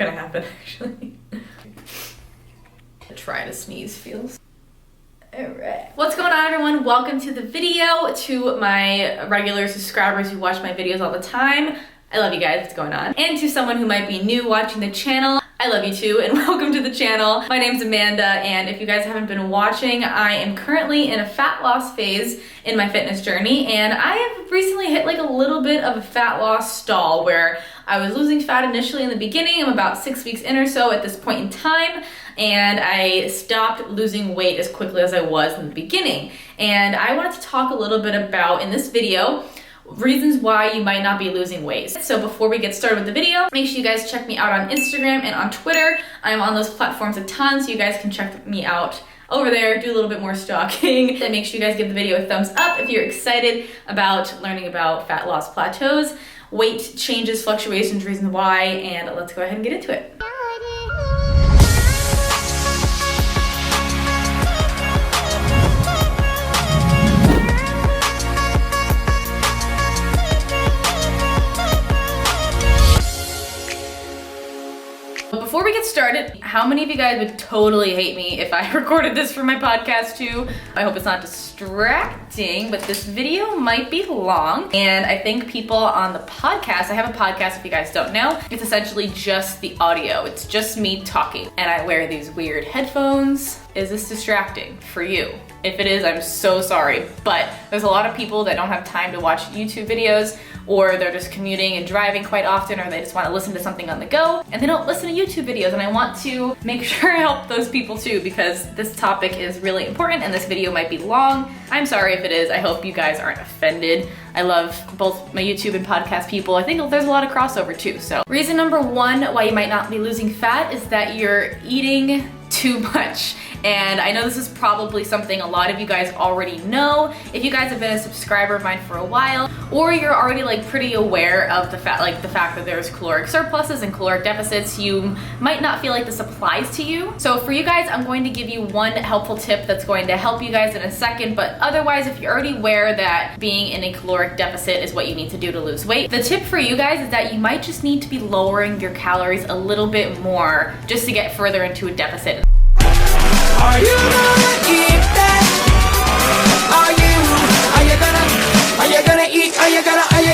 gonna happen actually. Try to sneeze feels. Alright. What's going on, everyone? Welcome to the video. To my regular subscribers who watch my videos all the time, I love you guys, what's going on? And to someone who might be new watching the channel, I love you too, and welcome to the channel. My name's Amanda, and if you guys haven't been watching, I am currently in a fat loss phase in my fitness journey, and I have recently hit like a little bit of a fat loss stall where I was losing fat initially in the beginning. I'm about 6 weeks in or so at this point in time, and I stopped losing weight as quickly as I was in the beginning. And I wanted to talk a little bit about, in this video, reasons why you might not be losing weight. So before we get started with the video, make sure you guys check me out on Instagram and on Twitter. I'm on those platforms a ton, so you guys can check me out over there, do a little bit more stalking. And make sure you guys give the video a thumbs up if you're excited about learning about fat loss plateaus, weight changes, fluctuations, reasons why, and let's go ahead and get into it. Before we get started, how many of you guys would totally hate me if I recorded this for my podcast too? I hope it's not distracting, but this video might be long, and I think people on the podcast, I have a podcast if you guys don't know, it's essentially just the audio. It's just me talking, and I wear these weird headphones. Is this distracting for you? If it is, I'm so sorry, but there's a lot of people that don't have time to watch YouTube videos, or they're just commuting and driving quite often, or they just want to listen to something on the go, and they don't listen to YouTube videos, and I want to make sure I help those people too, because this topic is really important, and this video might be long. I'm sorry if it is. I hope you guys aren't offended. I love both my YouTube and podcast people. I think there's a lot of crossover too. So reason number one why you might not be losing fat is that you're eating too much. And I know this is probably something a lot of you guys already know. If you guys have been a subscriber of mine for a while, or you're already like pretty aware of the fact that there's caloric surpluses and caloric deficits, you might not feel like this applies to you. So for you guys, I'm going to give you one helpful tip that's going to help you guys in a second, but otherwise, if you're already aware that being in a caloric deficit is what you need to do to lose weight, the tip for you guys is that you might just need to be lowering your calories a little bit more just to get further into a deficit. Are you gonna eat that? Are you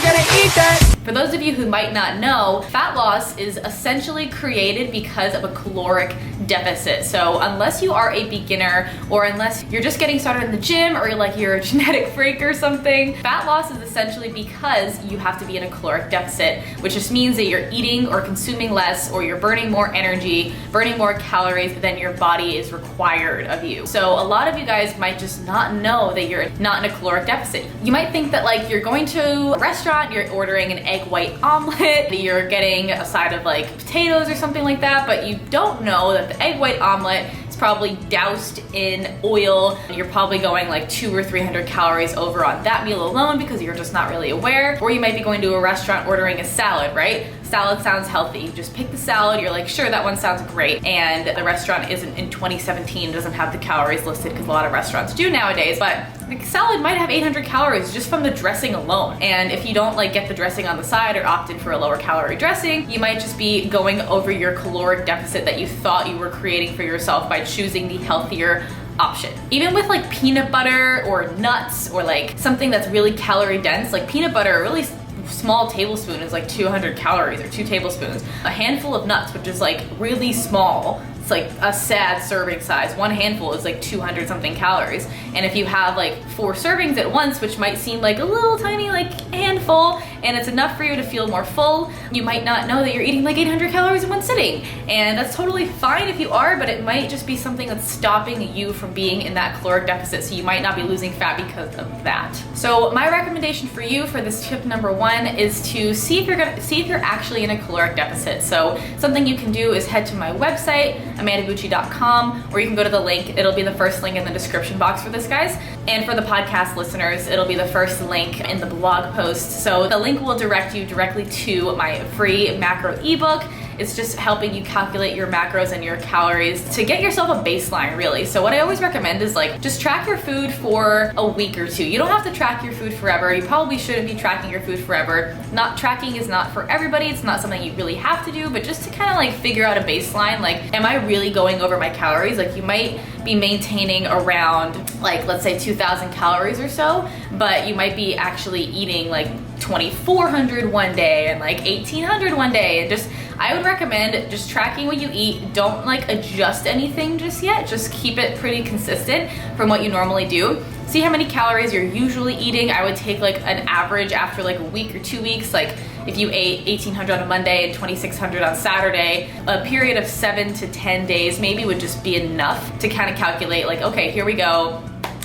gonna eat that? For those of you who might not know, fat loss is essentially created because of a caloric deficit. So unless you are a beginner, or unless you're just getting started in the gym, or you're a genetic freak or something, fat loss is essentially because you have to be in a caloric deficit, which just means that you're eating or consuming less, or you're burning more energy, burning more calories than your body is required of you. So a lot of you guys might just not know that you're not in a caloric deficit. You might think that you're going to a restaurant, you're ordering an egg white omelet, you're getting a side of potatoes or something like that, but you don't know that the egg white omelet is probably doused in oil. You're probably going 200 or 300 calories over on that meal alone because you're just not really aware. Or you might be going to a restaurant ordering a salad, right? Salad sounds healthy. You just pick the salad, you're like, sure, that one sounds great. And the restaurant isn't in 2017, doesn't have the calories listed, because a lot of restaurants do nowadays, but the salad might have 800 calories just from the dressing alone. And if you don't get the dressing on the side or opt in for a lower calorie dressing, you might just be going over your caloric deficit that you thought you were creating for yourself by choosing the healthier option. Even with peanut butter or nuts, or something that's really calorie dense, peanut butter, a really small tablespoon is 200 calories, or 2 tablespoons. A handful of nuts, which is really small, it's a sad serving size. One handful is 200 something calories. And if you have 4 servings at once, which might seem like a little tiny handful, and it's enough for you to feel more full, you might not know that you're eating 800 calories in one sitting. And that's totally fine if you are, but it might just be something that's stopping you from being in that caloric deficit, so you might not be losing fat because of that. So my recommendation for you for this tip number one is to see if you're actually in a caloric deficit. So something you can do is head to my website, amandabucci.com, or you can go to the link. It'll be the first link in the description box for this, guys. And for the podcast listeners, it'll be the first link in the blog post. So the link will direct you directly to my free macro ebook. It's just helping you calculate your macros and your calories to get yourself a baseline, really. So what I always recommend is like, just track your food for a week or two. You don't have to track your food forever. You probably shouldn't be tracking your food forever. Not tracking is not for everybody. It's not something you really have to do, but just to kind of like figure out a baseline, like, am I really going over my calories? Like, you might be maintaining around, like, let's say 2,000 calories or so, but you might be actually eating like 2,400 one day and like 1,800 one day. And just, I would recommend just tracking what you eat. Don't like adjust anything just yet. Just keep it pretty consistent from what you normally do. See how many calories you're usually eating. I would take like an average after like a week or 2 weeks. Like, if you ate 1,800 on a Monday and 2,600 on Saturday, a period of 7 to 10 days maybe would just be enough to kind of calculate like, okay, here we go.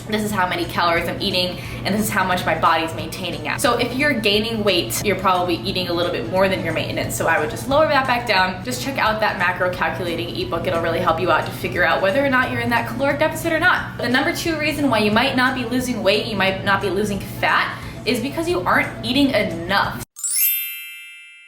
This is how many calories I'm eating, and this is how much my body's maintaining at. So if you're gaining weight, you're probably eating a little bit more than your maintenance. So I would just lower that back down. Just check out that macro calculating ebook. It'll really help you out to figure out whether or not you're in that caloric deficit or not. The number 2 reason why you might not be losing weight, you might not be losing fat, is because you aren't eating enough.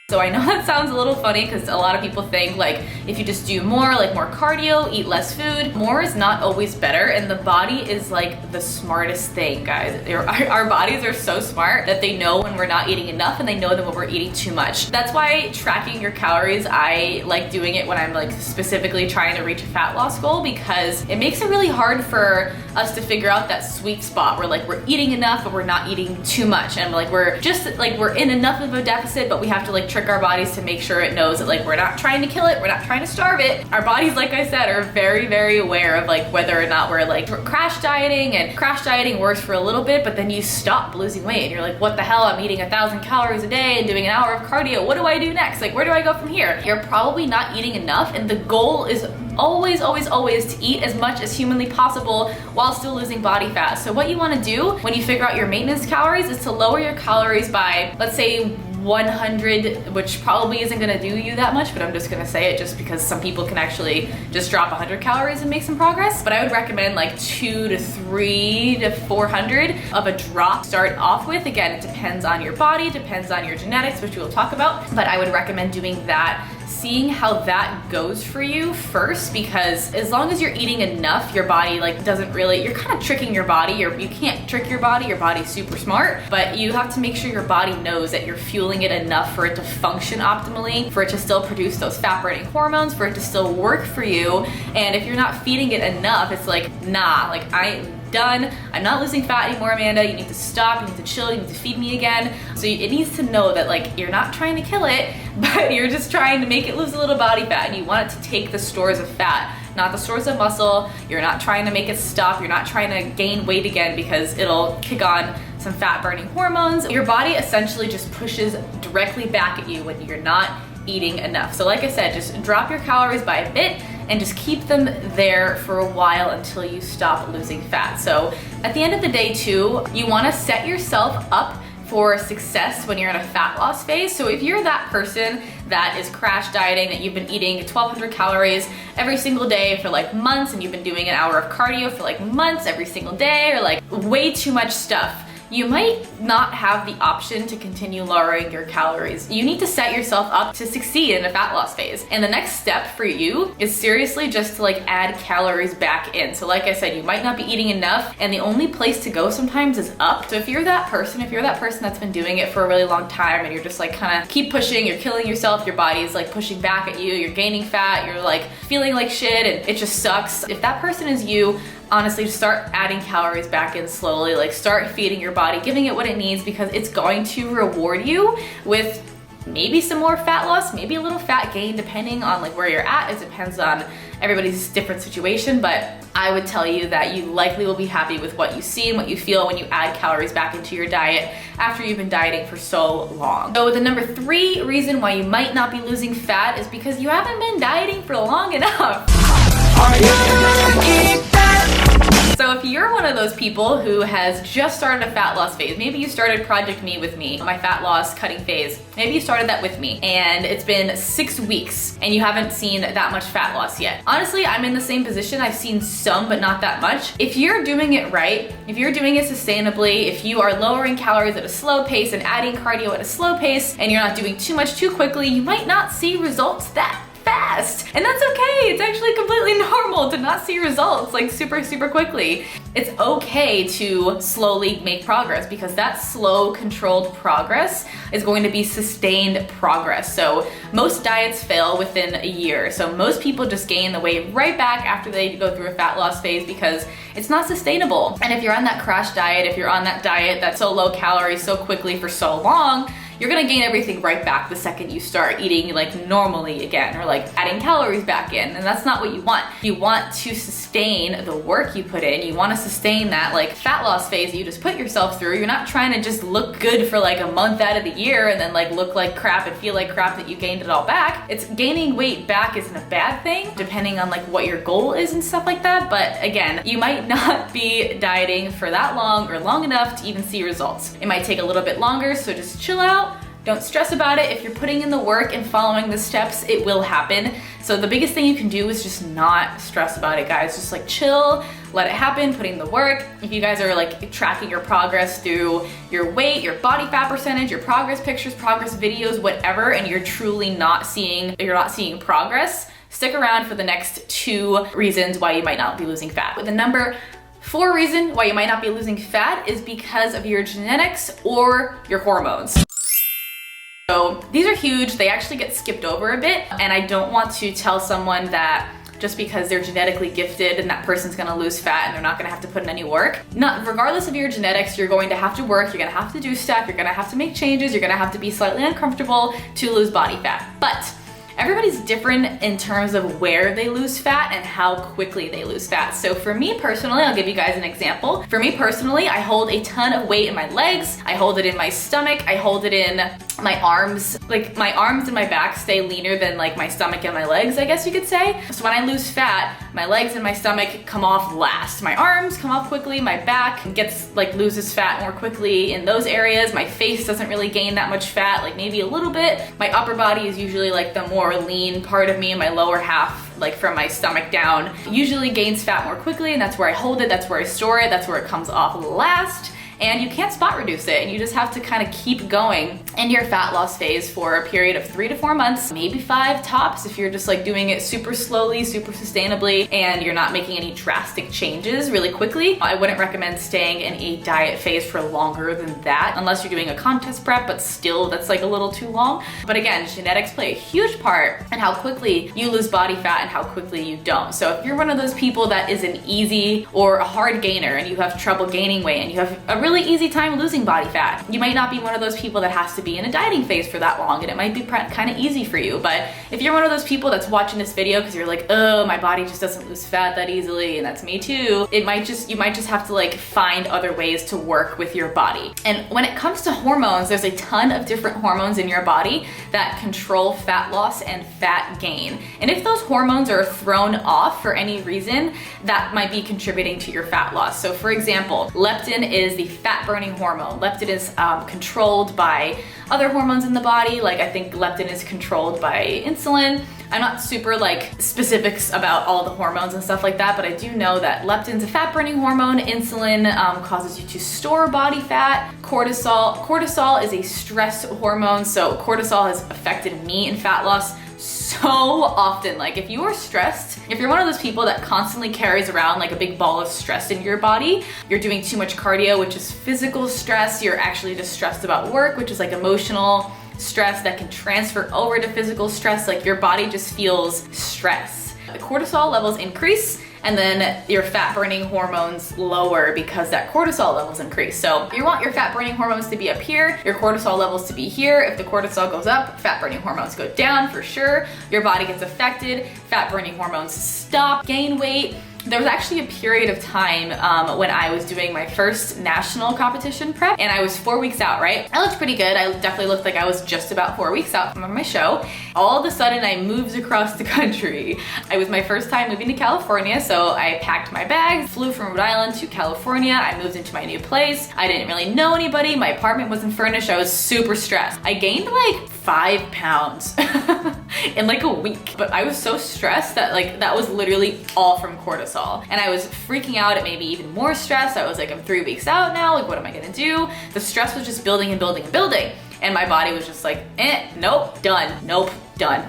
So I know that sounds a little funny because a lot of people think like if you just do more, like more cardio, eat less food, more is not always better, and the body is like the smartest thing, guys. Our bodies are so smart that they know when we're not eating enough, and they know that when we're eating too much. That's why tracking your calories, I like doing it when I'm like specifically trying to reach a fat loss goal, because it makes it really hard for us to figure out that sweet spot where like we're eating enough but we're not eating too much, and like we're in enough of a deficit, but we have to like trick our bodies to make sure it knows that like we're not trying to kill it, we're not trying to starve it. Our bodies, like I said, are very, very aware of like whether or not we're like crash dieting, and crash dieting works for a little bit, but then you stop losing weight and you're like, what the hell, I'm eating 1,000 calories a day and doing an hour of cardio. What do I do next? Like, where do I go from here? You're probably not eating enough, and the goal is always, always, always to eat as much as humanly possible while still losing body fat. So what you want to do when you figure out your maintenance calories is to lower your calories by, let's say, 100, which probably isn't gonna do you that much, but I'm just gonna say it just because some people can actually just drop 100 calories and make some progress. But I would recommend like 2 to 3 to 400 of a drop start off with. Again, it depends on your body, depends on your genetics, which we'll talk about, but I would recommend doing that, seeing how that goes for you first, because as long as you're eating enough, your body like doesn't really, you're kind of tricking your body. You can't trick your body's super smart, but you have to make sure your body knows that you're fueling it enough for it to function optimally, for it to still produce those fat burning hormones, for it to still work for you. And if you're not feeding it enough, it's like, nah, like I'm done. I'm not losing fat anymore, Amanda. You need to stop, you need to chill, you need to feed me again. So it needs to know that like you're not trying to kill it, but you're just trying to make it lose a little body fat, and you want it to take the stores of fat, not the stores of muscle. You're not trying to make it stop. You're not trying to gain weight again because it'll kick on some fat burning hormones. Your body essentially just pushes directly back at you when you're not eating enough. So like I said, just drop your calories by a bit and just keep them there for a while until you stop losing fat. So at the end of the day too, you wanna set yourself up for success when you're in a fat loss phase. So if you're that person that is crash dieting, that you've been eating 1,200 calories every single day for like months, and you've been doing an hour of cardio for like months every single day, or like way too much stuff, you might not have the option to continue lowering your calories. You need to set yourself up to succeed in a fat loss phase. And the next step for you is seriously just to like add calories back in. So like I said, you might not be eating enough, and the only place to go sometimes is up. So if you're that person that's been doing it for a really long time, and you're just like kind of keep pushing, you're killing yourself, your body's like pushing back at you, you're gaining fat, you're like feeling like shit, and it just sucks. If that person is you, honestly, just start adding calories back in slowly. Like start feeding your body, giving it what it needs, because it's going to reward you with maybe some more fat loss, maybe a little fat gain, depending on like where you're at. It depends on everybody's different situation, but I would tell you that you likely will be happy with what you see and what you feel when you add calories back into your diet after you've been dieting for so long. So the number 3 reason why you might not be losing fat is because you haven't been dieting for long enough. Are you gonna eat that? So if you're one of those people who has just started a fat loss phase, maybe you started Project Me with me, my fat loss cutting phase, maybe you started that with me and it's been 6 weeks and you haven't seen that much fat loss yet. Honestly, I'm in the same position. I've seen some, but not that much. If you're doing it right, if you're doing it sustainably, if you are lowering calories at a slow pace and adding cardio at a slow pace, and you're not doing too much too quickly, you might not see results that fast. And that's okay. It's actually completely normal to not see results like super quickly. It's okay to slowly make progress because that slow, controlled progress is going to be sustained progress. So most diets fail within a year. So most people just gain the weight right back after they go through a fat loss phase because it's not sustainable. And if you're on that crash diet, if you're on that diet that's so low calorie so quickly for so long, you're gonna gain everything right back the second you start eating like normally again, or like adding calories back in, and that's not what you want. You want to sustain the work you put in. You wanna sustain that like fat loss phase that you just put yourself through. You're not trying to just look good for like a month out of the year and then like look like crap and feel like crap that you gained it all back. It's gaining weight back isn't a bad thing, depending on like what your goal is and stuff like that. But again, you might not be dieting for that long or long enough to even see results. It might take a little bit longer, so just chill out. Don't stress about it. If you're putting in the work and following the steps, it will happen. So the biggest thing you can do is just not stress about it, guys. Just like chill, let it happen, put in the work. If you guys are like tracking your progress through your weight, your body fat percentage, your progress pictures, progress videos, whatever, and you're truly not seeing progress, stick around for the next 2 reasons why you might not be losing fat. But the number 4 reason why you might not be losing fat is because of your genetics or your hormones. So these are huge. They actually get skipped over a bit, and I don't want to tell someone that just because they're genetically gifted and that person's gonna lose fat and they're not gonna have to put in any work. Regardless of your genetics, you're going to have to work, you're gonna have to do stuff, you're gonna have to make changes, you're gonna have to be slightly uncomfortable to lose body fat. But everybody's different in terms of where they lose fat and how quickly they lose fat. So for me personally, I'll give you guys an example. For me personally, I hold a ton of weight in my legs, I hold it in my stomach, I hold it in my arms. Like my arms and my back stay leaner than like my stomach and my legs, I guess you could say. So when I lose fat, my legs and my stomach come off last. My arms come off quickly, my back loses fat more quickly in those areas. My face doesn't really gain that much fat, like maybe a little bit. My upper body is usually like the more lean part of me, and my lower half, like from my stomach down, usually gains fat more quickly, and that's where I hold it, that's where I store it, that's where it comes off last. And you can't spot reduce it, and you just have to kind of keep going in your fat loss phase for a period of 3 to 4 months, maybe 5 tops if you're just like doing it super slowly, super sustainably, and you're not making any drastic changes really quickly. I wouldn't recommend staying in a diet phase for longer than that unless you're doing a contest prep, but still that's like a little too long. But again, genetics play a huge part in how quickly you lose body fat and how quickly you don't. So if you're one of those people that is an easy or a hard gainer and you have trouble gaining weight and you have a really easy time losing body fat, you might not be one of those people that has to be in a dieting phase for that long, and it might be kind of easy for you. But if you're one of those people that's watching this video because you're like, oh, my body just doesn't lose fat that easily, and that's me too, you might just have to like find other ways to work with your body. And when it comes to hormones, there's a ton of different hormones in your body that control fat loss and fat gain. And if those hormones are thrown off for any reason, that might be contributing to your fat loss. So for example, leptin is the fat burning hormone. Leptin is controlled by other hormones in the body. Like I think leptin is controlled by insulin. I'm not super like specifics about all the hormones and stuff like that, but I do know that leptin's a fat burning hormone. Insulin causes you to store body fat. Cortisol is a stress hormone. So cortisol has affected me in fat loss so often. Like if you are stressed, if you're one of those people that constantly carries around like a big ball of stress in your body, you're doing too much cardio, which is physical stress. You're actually just stressed about work, which is like emotional stress that can transfer over to physical stress. Like your body just feels stress. The cortisol levels increase, and then your fat burning hormones lower because that cortisol levels increase. So you want your fat burning hormones to be up here, your cortisol levels to be here. If the cortisol goes up, fat burning hormones go down for sure. Your body gets affected, fat burning hormones stop, gain weight. There was actually a period of time when I was doing my first national competition prep, and I was 4 weeks out, right? I looked pretty good. I definitely looked like I was just about 4 weeks out from my show. All of a sudden, I moved across the country. It was my first time moving to California, so I packed my bags, flew from Rhode Island to California. I moved into my new place. I didn't really know anybody. My apartment wasn't furnished. I was super stressed. I gained like 5 pounds in like a week, but I was so stressed that like that was literally all from cortisol, and I was freaking out. It made me even more stressed. I was like, I'm 3 weeks out now, like what am I gonna do? The stress was just building and building and building, and my body was just like, nope, done, nope, done.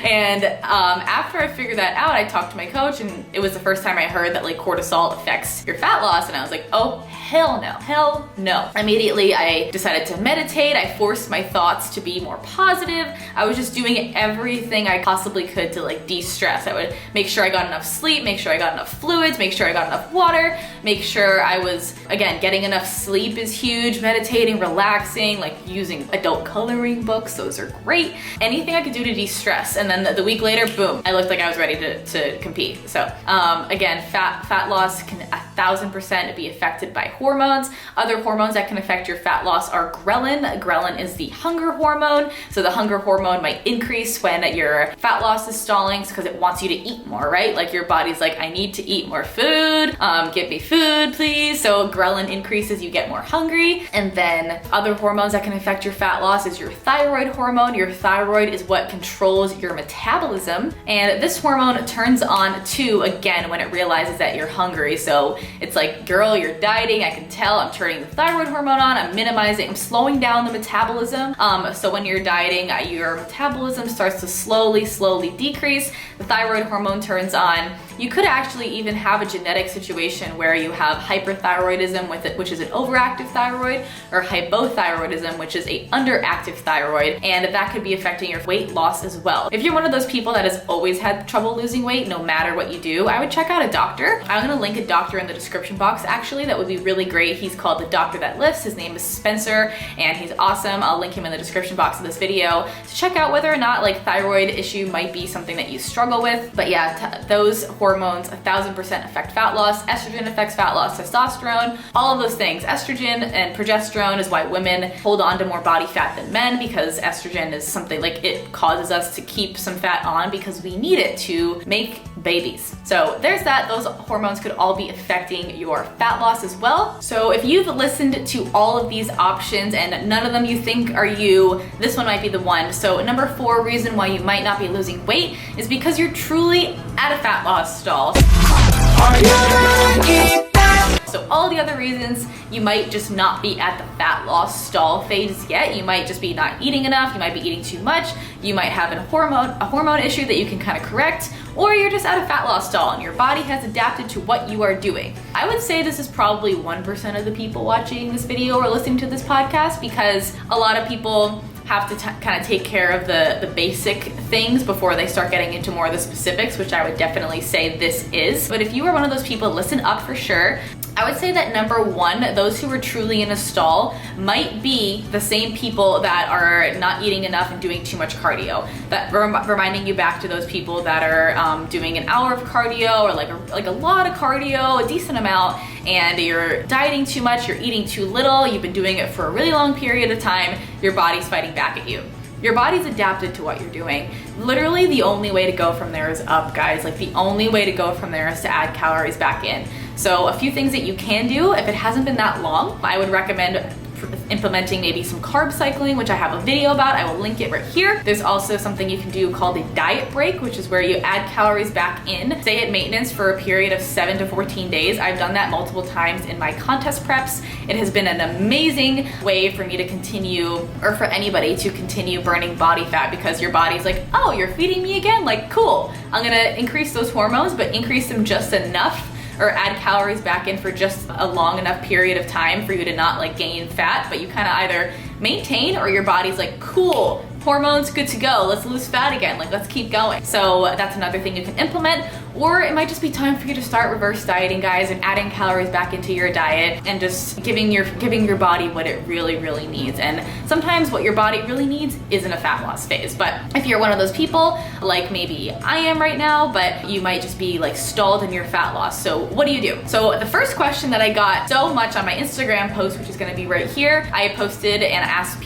And after I figured that out, I talked to my coach, and it was the first time I heard that like cortisol affects your fat loss, and I was like, oh hell no, hell no. Immediately I decided to meditate. I forced my thoughts to be more positive. I was just doing everything I possibly could to like de-stress. I would make sure I got enough sleep, make sure I got enough fluids, make sure I got enough water, make sure I was, again, getting enough sleep is huge, meditating, relaxing, like using adult coloring books, those are great. Anything I could do to de-stress. And then the week later, boom, I looked like I was ready to compete. So again, fat loss can 1000% be affected by hormones. Other hormones that can affect your fat loss are ghrelin. Ghrelin is the hunger hormone. So the hunger hormone might increase when your fat loss is stalling because it wants you to eat more, right? Like your body's like, I need to eat more food. Give me food, please. So ghrelin increases, you get more hungry. And then other hormones that can affect your fat loss is your thyroid hormone. Your thyroid is what controls your metabolism. And this hormone turns on too, again, when it realizes that you're hungry. So it's like, girl, you're dieting. I can tell I'm turning the thyroid hormone on. I'm minimizing, I'm slowing down the metabolism. So when you're dieting, your metabolism starts to slowly decrease. The thyroid hormone turns on. You could actually even have a genetic situation where you have hyperthyroidism with it, which is an overactive thyroid, or hypothyroidism, which is a underactive thyroid, and that could be affecting your weight loss as well. If you're one of those people that has always had trouble losing weight, no matter what you do, I would check out a doctor. I'm gonna link a doctor in the description box, actually. That would be really great. He's called The Doctor That Lifts. His name is Spencer, and he's awesome. I'll link him in the description box of this video to check out whether or not like thyroid issue might be something that you struggle with. But yeah, those hormones 1000% affect fat loss. Estrogen affects fat loss, testosterone, all of those things. Estrogen and progesterone is why women hold on to more body fat than men, because estrogen is something like it causes us to keep some fat on because we need it to make babies. So there's that. Those hormones could all be affecting your fat loss as well. So if you've listened to all of these options and none of them you think are you, this one might be the one. So number 4 reason why you might not be losing weight is because you're truly at a fat loss stall. Are you gonna eat that? So all the other reasons, you might just not be at the fat loss stall phase yet. You might just be not eating enough. You might be eating too much. You might have a hormone issue that you can kind of correct, or you're just at a fat loss stall and your body has adapted to what you are doing. I would say this is probably 1% of the people watching this video or listening to this podcast, because a lot of people have to kind of take care of the basic things before they start getting into more of the specifics, which I would definitely say this is. But if you are one of those people, listen up for sure. I would say that number 1, those who are truly in a stall might be the same people that are not eating enough and doing too much cardio. That reminding you back to those people that are doing an hour of cardio, or like a lot of cardio, a decent amount, and you're dieting too much, you're eating too little, you've been doing it for a really long period of time, your body's fighting back at you. Your body's adapted to what you're doing. Literally the only way to go from there is up, guys. Like the only way to go from there is to add calories back in. So a few things that you can do, if it hasn't been that long, I would recommend implementing maybe some carb cycling, which I have a video about. I will link it right here. There's also something you can do called a diet break, which is where you add calories back in, stay at maintenance for a period of 7 to 14 days. I've done that multiple times in my contest preps. It has been an amazing way for me to continue, or for anybody to continue burning body fat, because your body's like, oh, you're feeding me again? Like, cool. I'm gonna increase those hormones, but increase them just enough, or add calories back in for just a long enough period of time for you to not like gain fat, but you kind of either maintain, or your body's like, cool, hormones, good to go. Let's lose fat again. Like, let's keep going. So that's another thing you can implement. Or it might just be time for you to start reverse dieting, guys, and adding calories back into your diet and just giving your body what it really needs. And sometimes what your body really needs isn't a fat loss phase. But if you're one of those people, like maybe I am right now, but you might just be like stalled in your fat loss. So what do you do? So the first question that I got so much on my Instagram post, which is gonna be right here, I posted and asked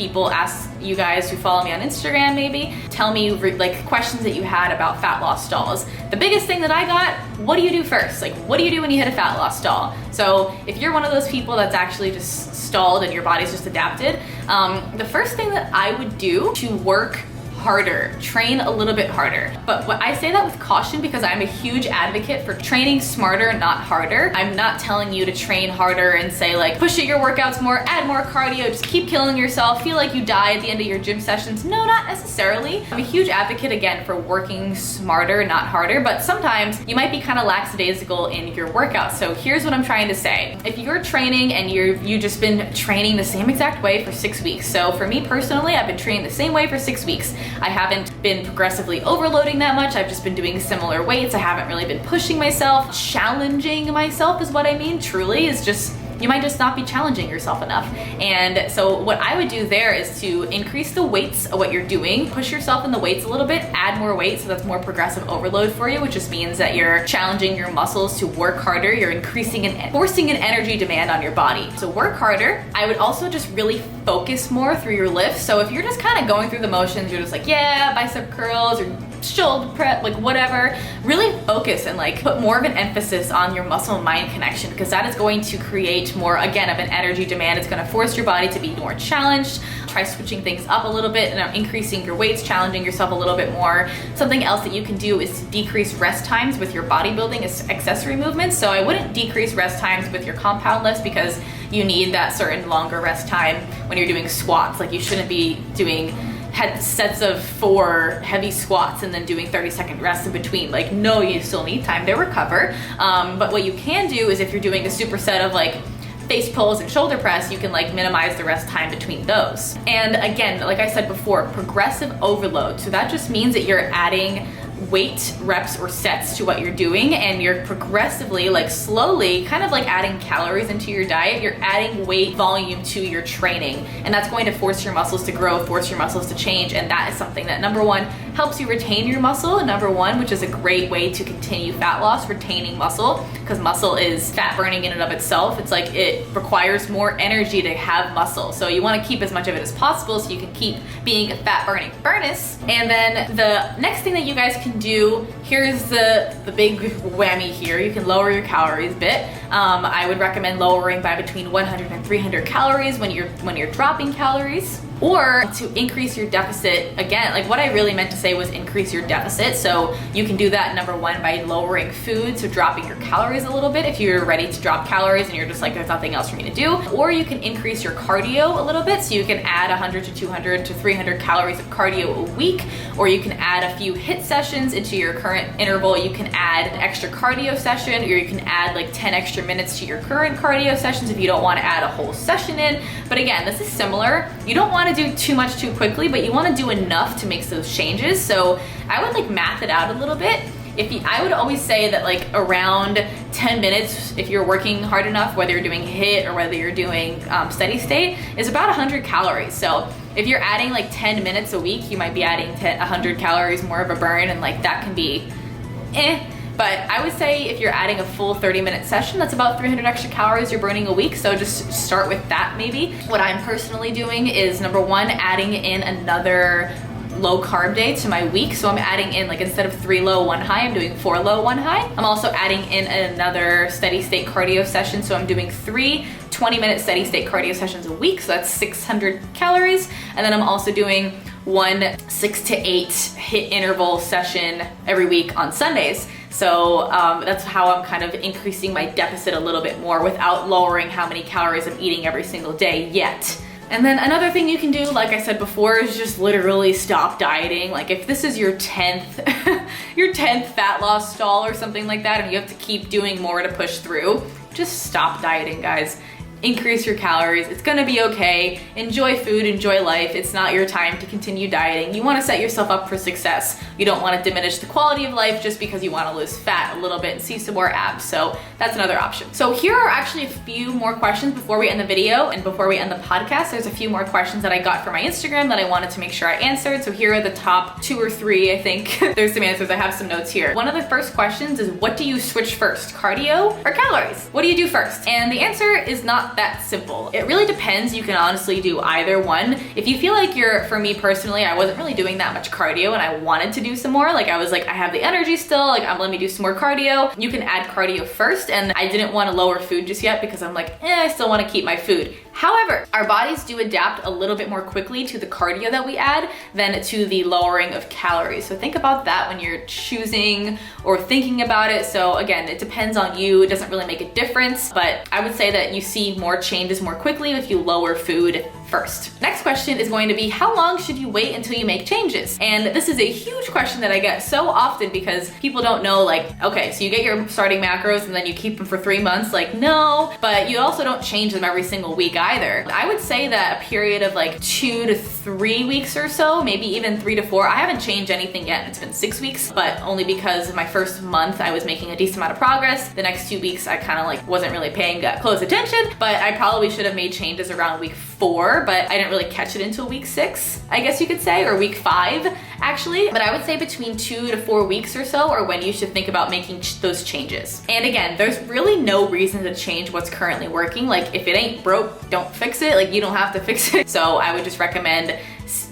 you guys who follow me on Instagram, maybe tell me like questions that you had about fat loss stalls. The biggest thing that I got, what do you do first? Like, what do you do when you hit a fat loss stall? So if you're one of those people that's actually just stalled and your body's just adapted, the first thing that I would do to work harder, train a little bit harder. But I say that with caution because I'm a huge advocate for training smarter, not harder. I'm not telling you to train harder and say like, push at your workouts more, add more cardio, just keep killing yourself, feel like you die at the end of your gym sessions. No, not necessarily. I'm a huge advocate, again, for working smarter, not harder, but sometimes you might be kind of lackadaisical in your workouts. So here's what I'm trying to say. If you're training and you've just been training the same exact way for 6 weeks. So for me personally, I've been training the same way for 6 weeks. I haven't been progressively overloading that much. I've just been doing similar weights. I haven't really been pushing myself. Challenging myself is what I mean, truly, is just, you might just not be challenging yourself enough. And so what I would do there is to increase the weights of what you're doing, push yourself in the weights a little bit, add more weight, so that's more progressive overload for you, which just means that you're challenging your muscles to work harder. You're increasing and forcing an energy demand on your body. So work harder. I would also just really focus more through your lifts. So if you're just kind of going through the motions, you're just like, yeah, bicep curls or shoulder prep, like whatever, really focus and like put more of an emphasis on your muscle mind connection, because that is going to create more, again, of an energy demand. It's going to force your body to be more challenged. Try switching things up a little bit and increasing your weights, challenging yourself a little bit more. Something else that you can do is to decrease rest times with your bodybuilding accessory movements. So I wouldn't decrease rest times with your compound lifts because you need that certain longer rest time when you're doing squats. Like, you shouldn't be doing sets of 4 heavy squats and then doing 30-second rest in between. Like, no, you still need time to recover. But what you can do is if you're doing a superset of like face pulls and shoulder press, you can like minimize the rest time between those. And again, like I said before, progressive overload. So that just means that you're adding weight reps or sets to what you're doing, and you're progressively, like slowly, kind of like adding calories into your diet. You're adding weight volume to your training, and that's going to force your muscles to grow, force your muscles to change. And that is something that, number one, helps you retain your muscle, number one, which is a great way to continue fat loss, retaining muscle, because muscle is fat burning in and of itself. It's like it requires more energy to have muscle, so you want to keep as much of it as possible so you can keep being a fat burning furnace. And then the next thing that you guys can do, here's the big whammy here, you can lower your calories a bit. I would recommend lowering by between 100 and 300 calories when you're dropping calories, or to increase your deficit. Again, like what I really meant to say was increase your deficit. So you can do that, number one, by lowering food, so dropping your calories a little bit if you're ready to drop calories and you're just like, there's nothing else for me to do. Or you can increase your cardio a little bit, so you can add 100 to 200 to 300 calories of cardio a week, or you can add a few HIIT sessions into your current interval. You can add an extra cardio session, or you can add like 10 extra minutes to your current cardio sessions if you don't want to add a whole session in. But again, this is similar. You don't want to do too much too quickly, but you want to do enough to make those changes. So I would like math it out a little bit. I would always say that like around 10 minutes, if you're working hard enough, whether you're doing HIIT or whether you're doing steady state, is about 100 calories. So if you're adding like 10 minutes a week, you might be adding 100 calories more of a burn, and like that can be But I would say if you're adding a full 30-minute session, that's about 300 extra calories you're burning a week. So just start with that maybe. What I'm personally doing is, number one, adding in another low carb day to my week. So I'm adding in, like, instead of 3 low, 1 high, I'm doing 4 low, 1 high. I'm also adding in another steady state cardio session. So I'm doing 3 20-minute steady state cardio sessions a week. So that's 600 calories. And then I'm also doing 1 6 to 8 HIIT interval session every week on Sundays. So that's how I'm kind of increasing my deficit a little bit more without lowering how many calories I'm eating every single day yet. And then another thing you can do, like I said before, is just literally stop dieting. Like if this is your 10th, your 10th fat loss stall or something like that, and you have to keep doing more to push through, just stop dieting, guys. increase your calories. It's gonna be okay. Enjoy food, enjoy life. It's not your time to continue dieting. You wanna set yourself up for success. You don't wanna diminish the quality of life just because you wanna lose fat a little bit and see some more abs. So that's another option. So here are actually a few more questions before we end the video and before we end the podcast. There's a few more questions that I got from my Instagram that I wanted to make sure I answered. So here are the top 2 or 3, I think. There's some answers. I have some notes here. One of the first questions is, what do you switch first, cardio or calories? What do you do first? And the answer is not that simple. It really depends. You can honestly do either one. If you feel like for me personally, I wasn't really doing that much cardio and I wanted to do some more, like I was like, I have the energy still, like let me do some more cardio. You can add cardio first, and I didn't want to lower food just yet because I'm like, I still want to keep my food. However, our bodies do adapt a little bit more quickly to the cardio that we add than to the lowering of calories. So think about that when you're choosing or thinking about it. So again, it depends on you. It doesn't really make a difference, but I would say that you see more changes more quickly if you lower food first. Next question is going to be, how long should you wait until you make changes? And this is a huge question that I get so often because people don't know, like, okay, so you get your starting macros and then you keep them for 3 months. Like, no, but you also don't change them every single week either. I would say that a period of like 2 to 3 weeks or so, maybe even 3 to 4. I haven't changed anything yet. It's been 6 weeks, but only because my first month I was making a decent amount of progress. The next 2 weeks I kind of like wasn't really paying close attention, but I probably should have made changes around week 4, but I didn't really catch it until week 6, I guess you could say, or week 5 actually. But I would say between 2 to 4 weeks or so are when you should think about making those changes. And again, there's really no reason to change what's currently working. Like if it ain't broke, don't fix it. Like you don't have to fix it. So I would just recommend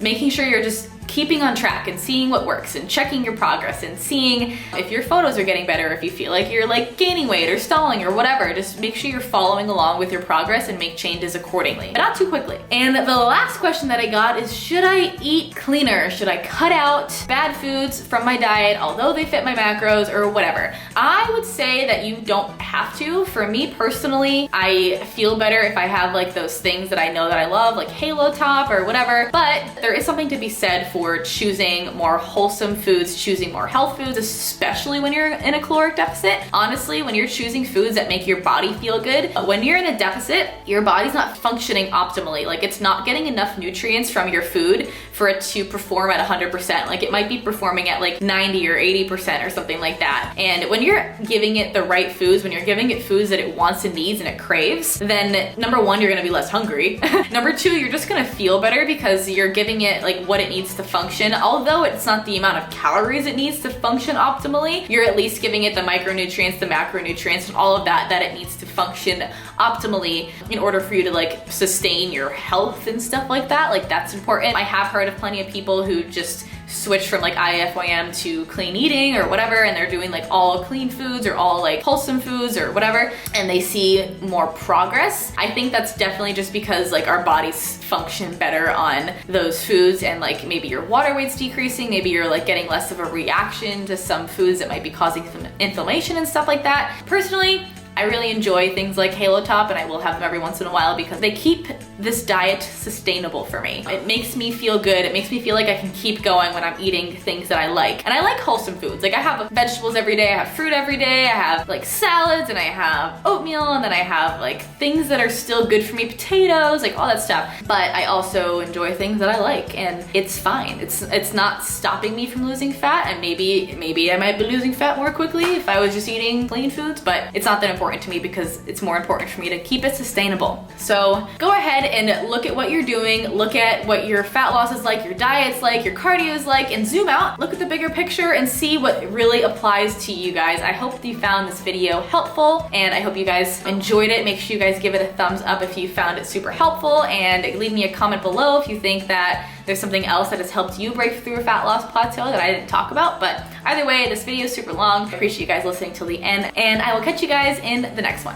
making sure you're just keeping on track and seeing what works and checking your progress and seeing if your photos are getting better, if you feel like you're like gaining weight or stalling or whatever. Just make sure you're following along with your progress and make changes accordingly, but not too quickly. And the last question that I got is, should I eat cleaner? Should I cut out bad foods from my diet, although they fit my macros or whatever? I would say that you don't have to. For me personally, I feel better if I have like those things that I know that I love, like Halo Top or whatever, but there is something to be said for choosing more wholesome foods, choosing more health foods, especially when you're in a caloric deficit. Honestly, when you're choosing foods that make your body feel good, when you're in a deficit, your body's not functioning optimally. Like it's not getting enough nutrients from your food for it to perform at 100%. Like it might be performing at like 90 or 80% or something like that. And when you're giving it the right foods, when you're giving it foods that it wants and needs and it craves, then number 1, you're gonna be less hungry. Number 2, you're just gonna feel better because you're giving it like what it needs to function. Although it's not the amount of calories it needs to function optimally, you're at least giving it the micronutrients, the macronutrients, and all of that it needs to function optimally in order for you to like sustain your health and stuff like that. Like that's important. I have heard of plenty of people who just switch from like IFYM to clean eating or whatever, and they're doing like all clean foods or all like wholesome foods or whatever, and they see more progress. I think that's definitely just because like our bodies function better on those foods, and like maybe your water weight's decreasing, maybe you're like getting less of a reaction to some foods that might be causing some inflammation and stuff like that. Personally, I really enjoy things like Halo Top, and I will have them every once in a while because they keep this diet sustainable for me. It makes me feel good. It makes me feel like I can keep going when I'm eating things that I like. And I like wholesome foods. Like I have vegetables every day, I have fruit every day, I have like salads, and I have oatmeal, and then I have like things that are still good for me, potatoes, like all that stuff. But I also enjoy things that I like, and it's fine. It's not stopping me from losing fat, and maybe I might be losing fat more quickly if I was just eating clean foods, but it's not that important to me because it's more important for me to keep it sustainable. So go ahead and look at what you're doing, look at what your fat loss is like, your diet's like, your cardio is like, and zoom out, look at the bigger picture and see what really applies to you guys. I hope you found this video helpful, and I hope you guys enjoyed it. Make sure you guys give it a thumbs up if you found it super helpful, and leave me a comment below if you think that there's something else that has helped you break through a fat loss plateau that I didn't talk about. But either way, this video is super long. I appreciate you guys listening till the end, and I will catch you guys in the next one.